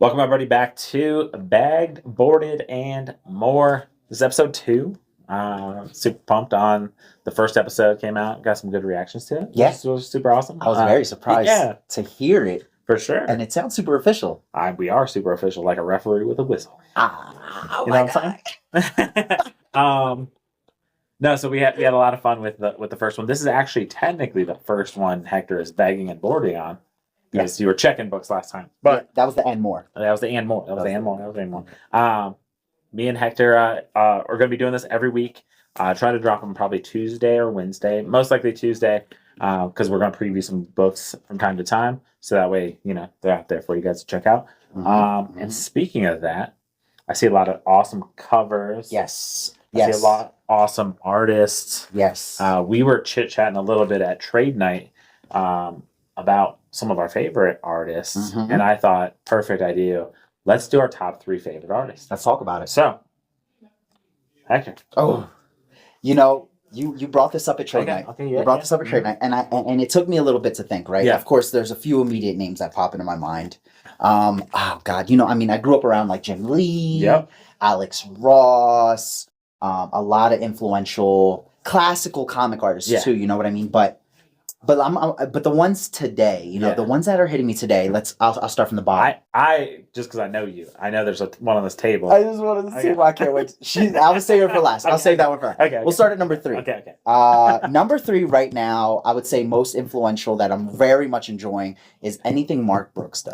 Welcome everybody back to Bagged, Boarded, and More. This is episode 2. Super pumped on the first episode came out. Got some good reactions to it. Yeah. It was super awesome. I was very surprised to hear it. For sure. And it sounds super official. We are super official, like a referee with a whistle. Oh you my know what I'm saying? No, so we had a lot of fun with the first one. This is actually technically the first one Hector is bagging and boarding on. Because you were checking books last time. But that was the and more. That was the and more. That was the and more. Me and Hector are going to be doing this every week. Try to drop them probably Tuesday or Wednesday. Most likely Tuesday, because we're going to preview some books from time to time. So that way, they're out there for you guys to check out. And speaking of that, I see a lot of awesome covers. Yes. I see a lot of awesome artists. Yes. We were chit-chatting a little bit at Trade Night about some of our favorite artists. And I thought, perfect idea. Let's do our top 3 favorite artists. Let's talk about it. So, Hector. Oh, you brought this up at Trade Night. Okay, yeah, you brought this up at Trade Night, and it took me a little bit to think, right? Yeah. Of course, there's a few immediate names that pop into my mind. Oh, God. I grew up around like Jim Lee, Alex Ross, a lot of influential classical comic artists too, you know what I mean? But the ones today, the ones that are hitting me today. I'll start from the bottom. I just because I know you, I know there's one on this table. I just wanted to see. I can't wait. I was saving her for last. I'll save that one for her. Okay. We'll start at number 3. Okay. Number 3 right now, I would say most influential that I'm very much enjoying is anything Mark Brooks does.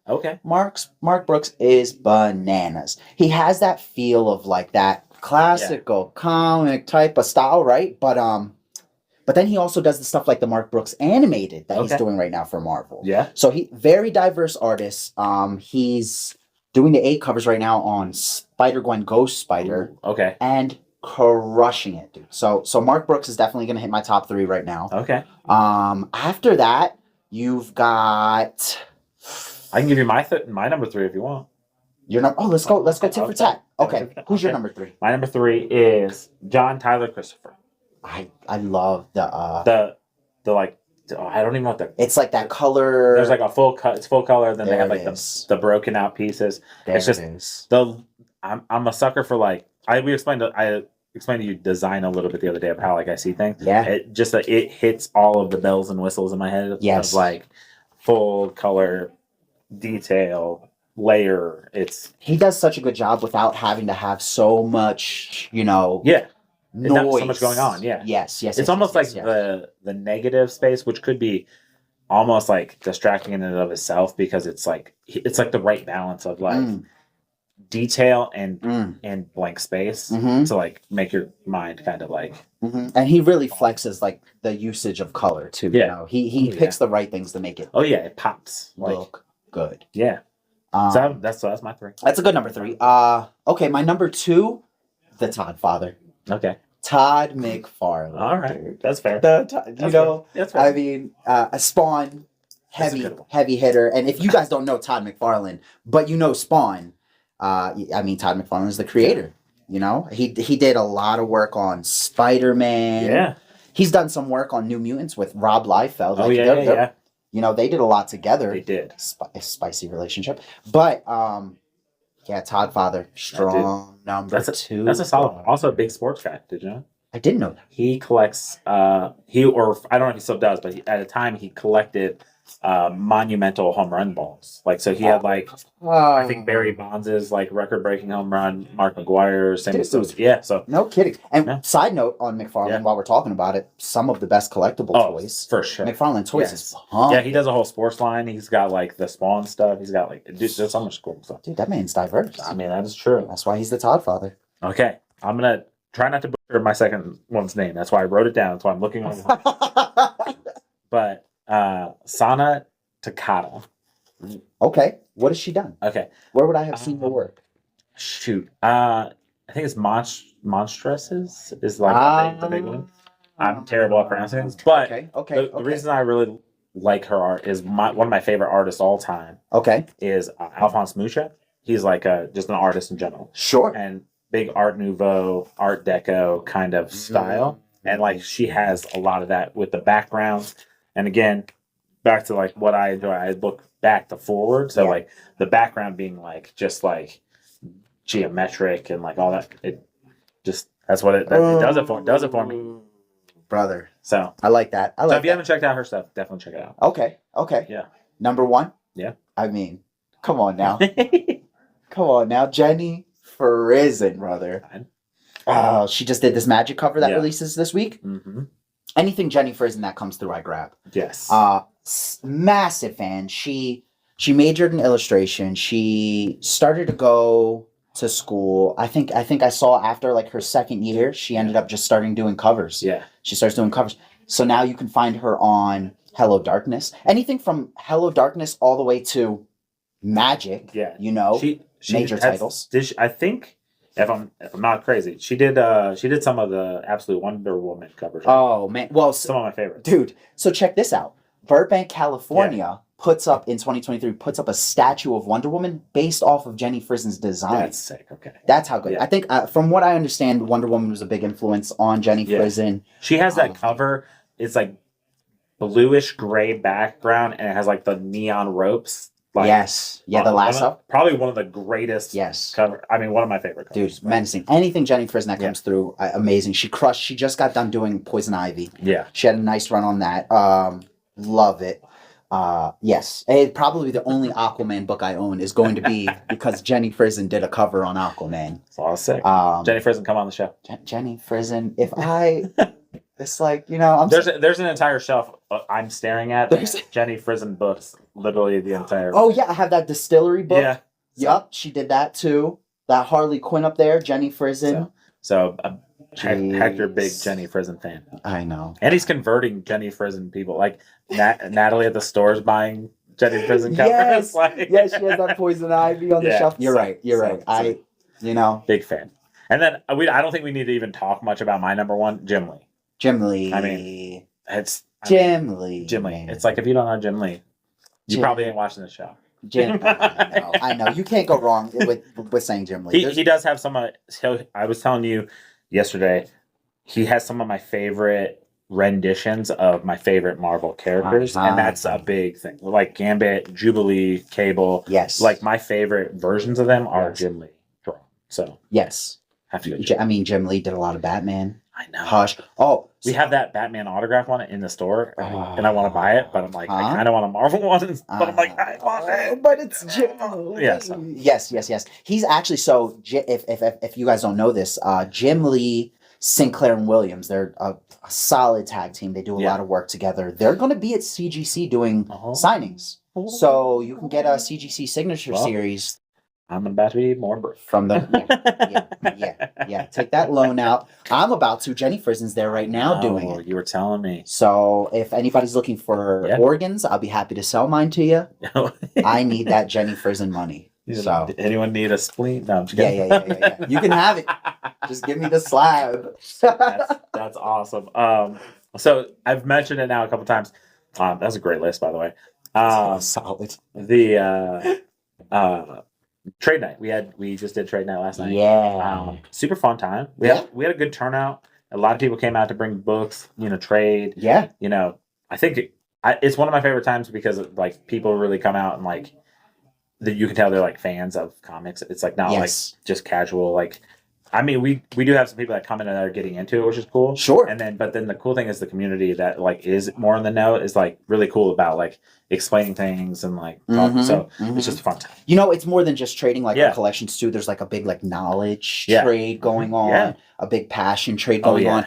Okay. Mark Brooks is bananas. He has that feel of like that classical comic type of style, right? But then he also does the stuff like the Mark Brooks animated that he's doing right now for Marvel. Yeah. So he very diverse artist. He's doing the 8 covers right now on Spider-Gwen Ghost Spider. Ooh, okay. And crushing it, dude. So Mark Brooks is definitely gonna hit my top 3 right now. Okay. After that, you've got. I can give you my number 3 if you want. Your number. Oh, let's go tit for tat. Okay. Who's your number 3? My number 3 is John Tyler Christopher. I love the like I don't even know what the it's like that color. There's like a full cut. It's full color. Then they have like the broken out pieces. There it's just it is. I'm a sucker for like I explained to you design a little bit the other day of how like I see things. Yeah. It hits all of the bells and whistles in my head. Yes. Of like full color detail layer. He does such a good job without having to have so much, Noise. Not so much going on, Yes. It's almost like the negative space, which could be almost like distracting in and of itself because it's like the right balance of like detail and blank space to like make your mind kind of like. And he really flexes like the usage of color too. Yeah. He picks the right things to make it. Oh yeah, it pops. Look good. Yeah. So that's my 3. That's a good number 3. Okay, my number 2, the Todd Father. Okay. Todd McFarlane. All right, dude. that's fair. That's fair. I mean, a Spawn heavy hitter. And if you guys don't know Todd McFarlane, but you know Spawn, Todd McFarlane is the creator. He did a lot of work on Spider-Man. Yeah. He's done some work on New Mutants with Rob Liefeld. Oh yeah. They did a lot together. They did. A spicy relationship, but Todd Father, strong number 2. That's a solid one. Also a big sports guy. Did you know? I didn't know that. He collects. I don't know if he still does, but at a time he collected monumental home run balls. Like so, he had like I think Barry Bonds' like record-breaking home run. Mark McGuire, same as those. Yeah. So no kidding. And side note on McFarlane, while we're talking about it, some of the best collectible toys for sure. McFarlane toys is he does a whole sports line. He's got like the Spawn stuff. He's got like there's so much cool stuff. Dude, that man's diverse. I mean, that is true. That's why he's the Todd Father. Okay, I'm gonna try not to butcher my second one's name. That's why I wrote it down. That's why I'm looking on. But Sana Takata. Okay, what has she done? Okay, where would I have seen her work? Shoot, I think it's Monstresses is like the big one. I'm terrible at pronouncing things, but the reason I really like her art is one of my favorite artists all time. Okay, is Alphonse Mucha. He's like just an artist in general. Sure, and big Art Nouveau, Art Deco kind of style, and like she has a lot of that with the backgrounds. And again, back to like what I enjoy. I look back to forward. So Yeah. like the background being like just like geometric and like all that. It just that's what it does it for. Does it for me, brother. So I like that. I like. So if you haven't checked out her stuff, definitely check it out. Okay. Yeah. Number one. Yeah. I mean, come on now. Come on now, Jenny FRISON, brother. She just did this magic cover that releases this week. Mm-hmm. Anything Jenny FRISON that comes through, I grab. Yes. Massive fan. She majored in illustration. She started to go to school. I think I saw after like her second year, she ended up just starting doing covers. Yeah. She starts doing covers. So now you can find her on Hello Darkness. Anything from Hello Darkness all the way to Magic. Yeah. You know, she major titles. I think if I'm not crazy, she did some of the Absolute Wonder Woman covers. Oh man, well, some of my favorites, dude. So check this out. Burbank, California puts up in 2023 a statue of Wonder Woman based off of Jenny FRISON's design. That's sick. Okay, that's how good. Yeah. I think from what I understand, Wonder Woman was a big influence on Jenny FRISON. She has that cover. It's like bluish gray background, and it has like the neon ropes. Like, yes. Yeah, the lasso. Probably one of the greatest cover. I mean, one of my favorite covers. Dude, menacing. Anything Jenny FRISON that comes through, amazing. She crushed. She just got done doing Poison Ivy. Yeah. She had a nice run on that. Love it. Yes. Probably the only Aquaman book I own is going to be because Jenny FRISON did a cover on Aquaman. It's all sick. Jenny FRISON, come on the show. Jenny FRISON. If I... It's like, you know, there's an entire shelf I'm staring at. Jenny FRISON books, literally the entire. Oh yeah, I have that distillery book. Yeah. Yup, she did that too. That Harley Quinn up there, Jenny FRISON. So Hector, big Jenny FRISON fan. I know. And he's converting Jenny FRISON people. Like Natalie at the stores buying Jenny FRISON covers. Yes, like... yes, she has that Poison Ivy on the shelf. You're right. I big fan. And then I don't think we need to even talk much about my number one, Jim Lee. Jim Lee. I mean, Jim Lee. Jim Lee. It's like if you don't know Jim Lee, you probably ain't watching the show. Jim. I know. You can't go wrong with saying Jim Lee. He does have some. I was telling you yesterday, he has some of my favorite renditions of my favorite Marvel characters, and that's a big thing. Like Gambit, Jubilee, Cable. Yes. Like my favorite versions of them are Jim Lee drawn. So yes, have to go. I mean, Jim Lee did a lot of Batman. I know. Hush. Oh, we have that Batman autograph on it in the store, and I want to buy it, but I'm like, I kind of want a Marvel one, but I'm like, I want it. But it's Jim. Yeah. So. Yes. He's actually if you guys don't know this, Jim Lee, Sinclair, and Williams, they're a solid tag team. They do a lot of work together. They're going to be at CGC doing signings, so you can get a CGC signature series. I'm about to be more brief. From the take that loan out. I'm about to. Jenny FRISON's there right now doing it. You were telling me. So if anybody's looking for organs, I'll be happy to sell mine to you. I need that Jenny FRISON money. So anyone need a spleen? No, I'm just kidding. Yeah. You can have it. Just give me the slab. that's awesome. So I've mentioned it now a couple times. That's a great list, by the way. Solid. The trade night. We just did trade night last night. Yeah. Super fun time. We had a good turnout. A lot of people came out to bring books, trade. Yeah. I think it's one of my favorite times because like people really come out and like you can tell they're like fans of comics. It's like not like just casual. Like, I mean, we do have some people that come in and are getting into it, which is cool. Sure. But then the cool thing is the community that like is more in the know is like really cool about like explaining things and like talking. So it's just a fun time. It's more than just trading like our collections too. There's like a big like knowledge trade going on, a big passion trade going on.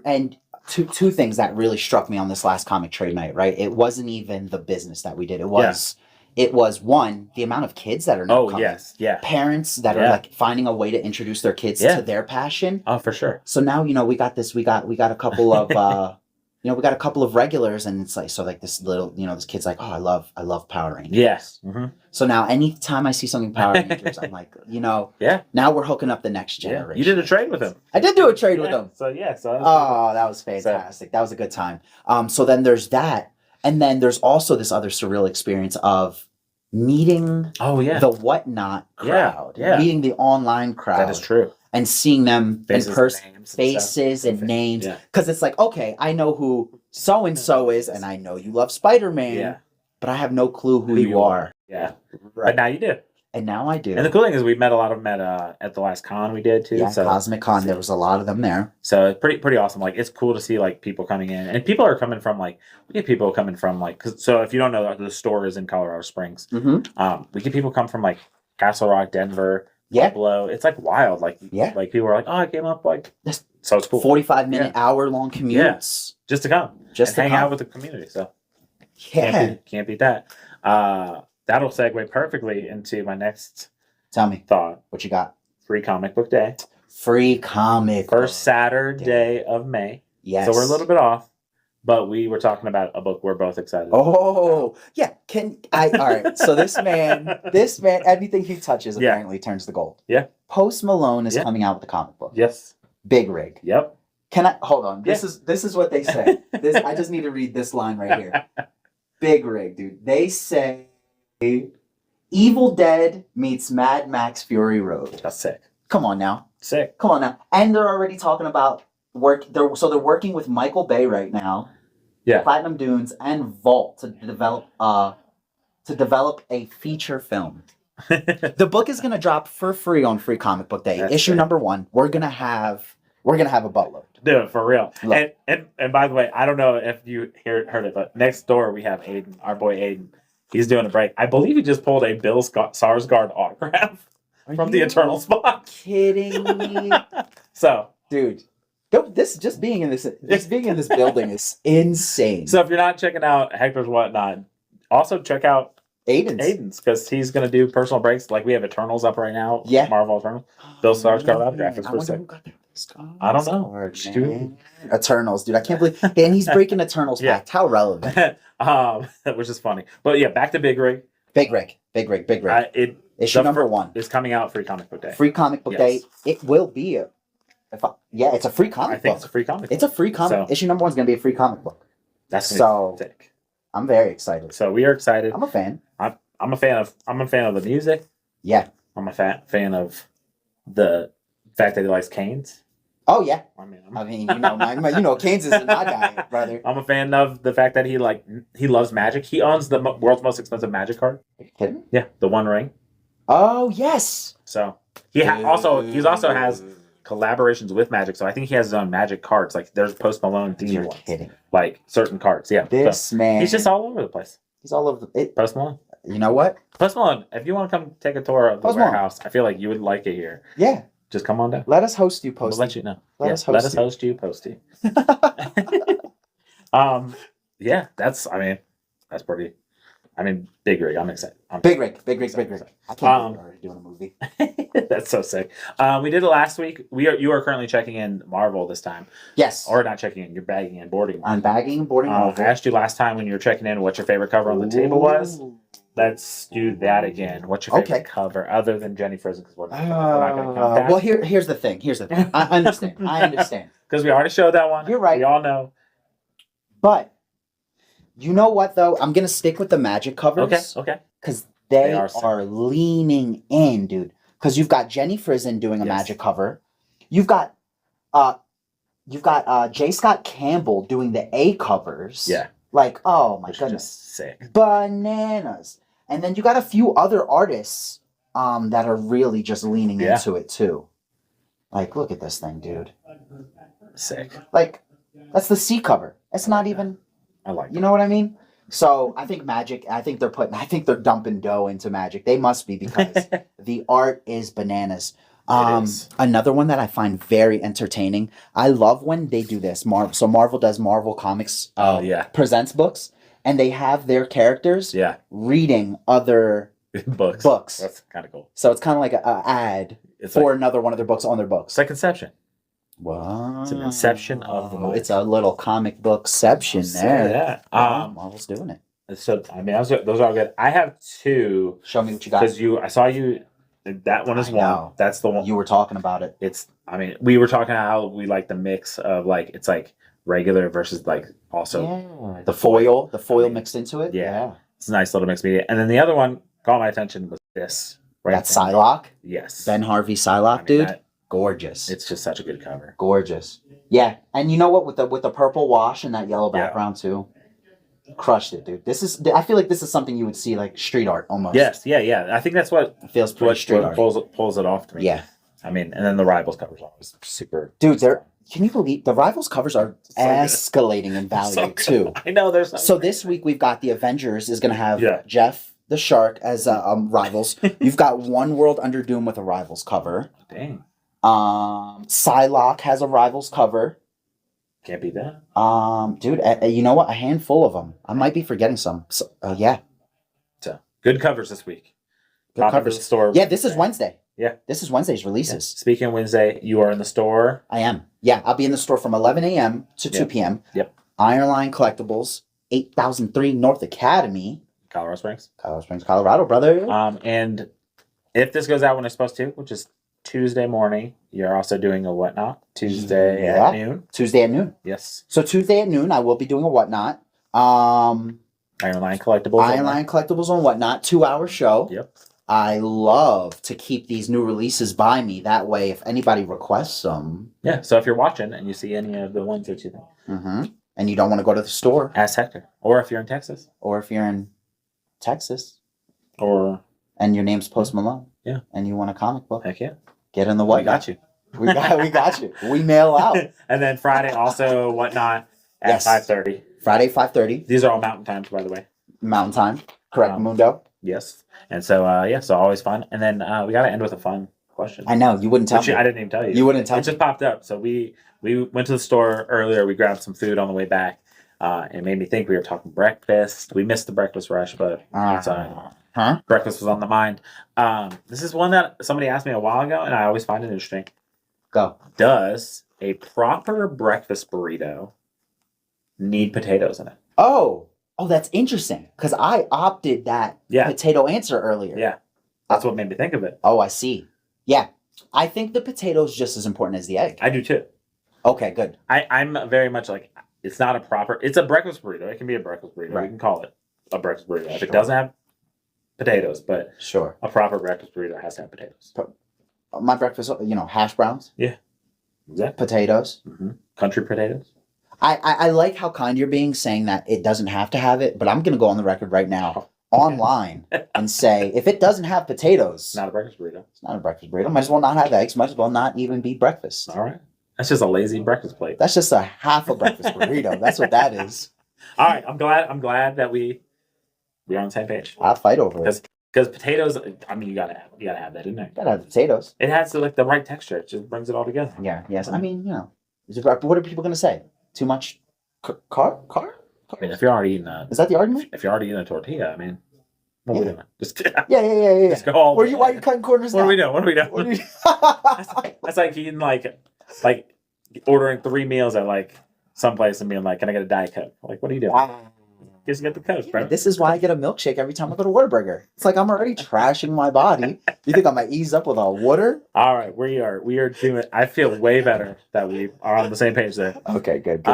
And two things that really struck me on this last comic trade night, right? It wasn't even the business that we did. It was one, the amount of kids that are now coming. Parents that are like finding a way to introduce their kids to their passion. Oh, for sure. So now, we got this, we got a couple of, we got a couple of regulars, and it's like, so like this little, this kid's like, oh, I love Power Rangers. Yes. Mm-hmm. So now anytime I see something Power Rangers, I'm like, now we're hooking up the next generation. You did a trade with him. I did do a trade with him. So that was fantastic. That was a good time. So then there's that. And then there's also this other surreal experience of meeting the Whatnot crowd, meeting the online crowd. That is true. And seeing them in person, faces and names. Because it's like, okay, I know who so-and-so is, and I know you love Spider-Man, but I have no clue who you are. Yeah. Right. But now you do. And now I do. And the cool thing is we met a lot of them at the last con we did too. Yeah, so, Cosmic Con, there was a lot of them there. So it's pretty awesome. Like it's cool to see like people coming in, and people are coming from like we get people coming from like so if you don't know, the store is in Colorado Springs. Mm-hmm. We get people come from like Castle Rock, Denver, Yeah. Pueblo. It's like wild. Like like people are like, oh, I came up like so it's cool. 45-minute, hour-long commutes. Yeah. Just to come, just to hang out with the community. So can't beat that. That'll segue perfectly into my next. Tell me thought. What you got? Free comic book day. Free comic First Saturday of May. Yes. So we're a little bit off, but we were talking about a book we're both excited about. Oh, yeah. All right. So this man, everything he touches apparently turns to gold. Yeah. Post Malone is coming out with a comic book. Yes. Big rig. Yep. Can I hold on? This is what they say. I just need to read this line right here. Big rig, dude. They say Evil Dead meets Mad Max Fury Road. That's sick. Come on now. Sick. Come on now. And they're already talking about they're working with Michael Bay right now. Yeah. Platinum Dunes and Vault to develop a feature film. The book is gonna drop for free on Free Comic Book Day. That's issue number 1. We're gonna have a boatload. Dude, for real. And by the way, I don't know if you heard it, but next door we have Aiden, our boy Aiden. He's doing a break. I believe he just pulled a Bill Skarsgård autograph from the Eternal spot. Kidding me? So, dude, being in this building is insane. So if you're not checking out Hector's Whatnot, also check out Aiden's because he's gonna do personal breaks. Like we have Eternals up right now. Yeah. Marvel Eternals. Bill Skarsgård autograph is pretty sick. I don't know. Eternals, dude. I can't believe and he's breaking Eternals pact. How relevant. Which is funny. But yeah, back to Big Rig. Big Rig. Issue number 1 is coming out Free Comic Book Day. Free Comic Book Day. It will be it's a free comic book. I think it's a free comic book. It's a free comic. Issue number 1 is going to be a free comic book. That's sick. I'm very excited. So we are excited. I'm a fan. I'm a fan of the music. Yeah. I'm a fan of the fact that he likes canes. Oh yeah. I mean, Canes is my diet, brother. I'm a fan of the fact that he loves Magic. He owns the world's most expensive Magic card. Are you kidding me? Yeah, the One Ring. Oh yes. So he also has collaborations with Magic. So I think he has his own Magic cards. Like there's Post Malone themed You're ones. kidding. Like certain cards. Yeah. This man. He's just all over the place. He's all over it. Post Malone. You know what? Post Malone, if you want to come take a tour of the warehouse, I feel like you would like it here. Yeah. Just come on down. Let us host you, Posty. We'll let you know. Let us host you, Posty. Yeah, that's pretty. Big Rig. I'm excited. Big Rig. I can't believe we're already doing a movie. That's so sick. We did it last week. You are currently checking in Marvel this time. Yes. Or not checking in. You're bagging and boarding. I'm bagging and boarding. I asked you last time when you were checking in what your favorite cover on the table was. Let's do that again. What's your favorite cover other than Jenny Frison? Because we're not going to count that. Well, here's the thing. I understand. Because we already showed that one. You're right. We all know. But you know what, though? I'm going to stick with the Magic covers. Okay. Because they are leaning in, dude. Because you've got Jenny Frison doing a Magic cover. You've got J. Scott Campbell doing the A covers. Yeah. Like, oh my goodness. Sick. Bananas. And then you got a few other artists that are really just leaning into it too. Like, look at this thing, dude. Sick. Like, that's the C cover. It's not even. I like it. You know what I mean? So I think Magic. I think they're dumping dough into Magic. They must be because the art is bananas. Another one that I find very entertaining. I love when they do this. Marvel does Marvel Comics. Presents books. And they have their characters reading other books. That's kind of cool. So it's kind of like an ad for another one of their books on their books. It's like Inception. Wow. It's an inception of the mind. It's a little comic bookception there. Yeah. Marvel's doing it. So, those are all good. I have 2. Show me what you got. Because I saw you, that one is one. That's the one. You were talking about it. We were talking how we like the mix of it's like regular versus like also the foil mixed into it. Yeah. It's a nice little mixed media. And then the other one caught my attention was this. That's Psylocke? Yes. Ben Harvey Psylocke, dude. Gorgeous. It's just such a good cover. Gorgeous. Yeah. And you know what? With the purple wash and that yellow background too. Crushed it, dude. I feel like this is something you would see like street art almost. Yes, yeah. I think that's what It feels pretty street art. pulls it off to me. Yeah. I mean, and then the Rivals covers always super. Dude, can you believe the Rivals covers are escalating in value too? I know there's so this week we've got the Avengers is gonna have Jeff the Shark as Rivals. You've got One World Under Doom with a Rivals cover. Dang. Psylocke has a Rivals cover. Can't beat that. Dude, you know what? A handful of them. I might be forgetting some. So, yeah. So good covers this week. Good covers. The store. Yeah, this is Wednesday. Yeah. This is Wednesday's releases. Yeah. Speaking of Wednesday, you are in the store. I am. Yeah, I'll be in the store from 11 a.m. to 2 p.m. Yep. Ironline Collectibles, 8003 North Academy. Colorado Springs, Colorado, brother. And if this goes out when it's supposed to, which is Tuesday morning, you're also doing a Whatnot Tuesday at noon. Tuesday at noon. Yes. So Tuesday at noon, I will be doing a Whatnot. Ironline Collectibles. Ironline Collectibles on Whatnot, 2-hour show. Yep. I love to keep these new releases by me. That way, if anybody requests them. Yeah. So if you're watching and you see any of the ones that you think. Mm-hmm. And you don't want to go to the store. Ask Hector. Or if you're in Texas. Or if you're in Texas. Or. And your name's Post Malone. Yeah. And you want a comic book. Heck yeah. Get in the Whatnot. We got you. We got you. We mail out. And then Friday also Whatnot at 5:30. Friday 5:30. These are all mountain times, by the way. Mountain time. Correct, Mundo. Yes. And so so always fun. And then we gotta end with a fun question. I know, you wouldn't tell me. I didn't even tell you. You wouldn't tell me. It just popped up. So we went to the store earlier, we grabbed some food on the way back. It made me think we were talking breakfast. We missed the breakfast rush, but breakfast was on the mind. This is one that somebody asked me a while ago, and I always find it interesting. Go. Does a proper breakfast burrito need potatoes in it? Oh, that's interesting. Because I opted that potato answer earlier. Yeah. That's what made me think of it. Oh, I see. Yeah. I think the potato is just as important as the egg. I do too. Okay, good. I'm very much like, it's not a proper, it's a breakfast burrito. It can be a breakfast burrito. Right. We can call it a breakfast burrito. If it doesn't have potatoes, but a proper breakfast burrito has to have potatoes. My breakfast, hash browns. Yeah. Exactly. Potatoes. Mm-hmm. Country potatoes. I like how kind you're being saying that it doesn't have to have it, but I'm going to go on the record right now online and say if it doesn't have potatoes, it's not a breakfast burrito. It's not a breakfast burrito. Might as well not have eggs. Might as well not even be breakfast. All right. That's just a lazy breakfast plate. That's just a half a breakfast burrito. That's what that is. All right. I'm glad that we're on the same page. I'll fight over it. Because potatoes, I mean, you gotta have that in there. Gotta have the potatoes. It has the right texture. It just brings it all together. Yeah. Yes. I mean, what are people gonna say? Too much car? I mean, if you're already eating is that the argument? If you're already eating a tortilla, I mean, what are we doing? Just yeah. Just go all. Why are you cutting corners? What are we doing? That's like eating like ordering 3 meals at like someplace and being like, "Can I get a Diet Coke?" Like, what are you doing? Just get the Coke, bro. This is why I get a milkshake every time I go to Whataburger. It's like I'm already trashing my body. You think I might ease up with a water? All right, we are doing. I feel way better that we are on the same page there. Okay, good.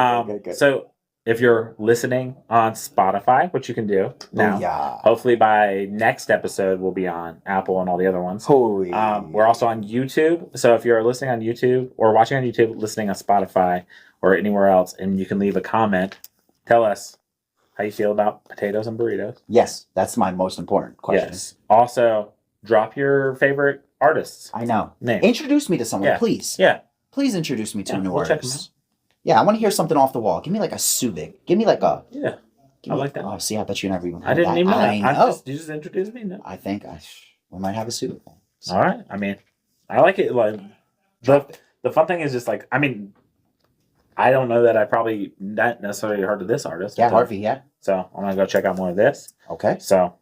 So if you're listening on Spotify, which you can do now, hopefully by next episode we'll be on Apple and all the other ones. We're also on YouTube. So if you're listening on YouTube or watching on YouTube, listening on Spotify or anywhere else, and you can leave a comment, tell us how you feel about potatoes and burritos. Yes, that's my most important question. Yes. Also, drop your favorite artists. I know. Name. Introduce me to someone, please. Yeah. Please introduce me to a new artist. Yeah, I want to hear something off the wall. Give me like a Subic. Give me like a... Yeah. I like that. Oh, see, I bet you never even heard I didn't even know that. I know. You just introduced me. No. I think we might have a Subic. All right. I mean, I like it. Like the fun thing is just like, I mean, I don't know that I probably not necessarily heard of this artist. Yeah, Harvey, yeah. So I'm going to go check out more of this. Okay. So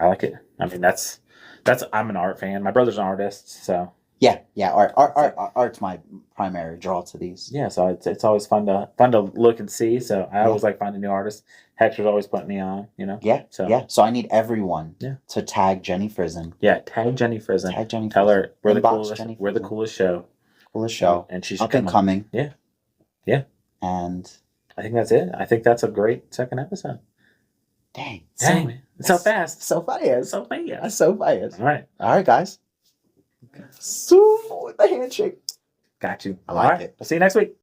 I like it. I mean, that's I'm an art fan. My brother's an artist, so. Yeah. Art's my primary draw to these. Yeah, so it's always fun to look and see. So I always like finding new artists. Hector's always putting me on, Yeah. So I need everyone to tag Jenny Frison. Yeah, tag Jenny Frison. Tell her we're the coolest show. Coolest show. And she's up and coming. Yeah. Yeah. And I think that's it. I think that's a great second episode. Dang, man. It's so fast. So fast. So fast. That's so fast. All right, guys. So with the handshake. Got you. I like it. We'll see you next week.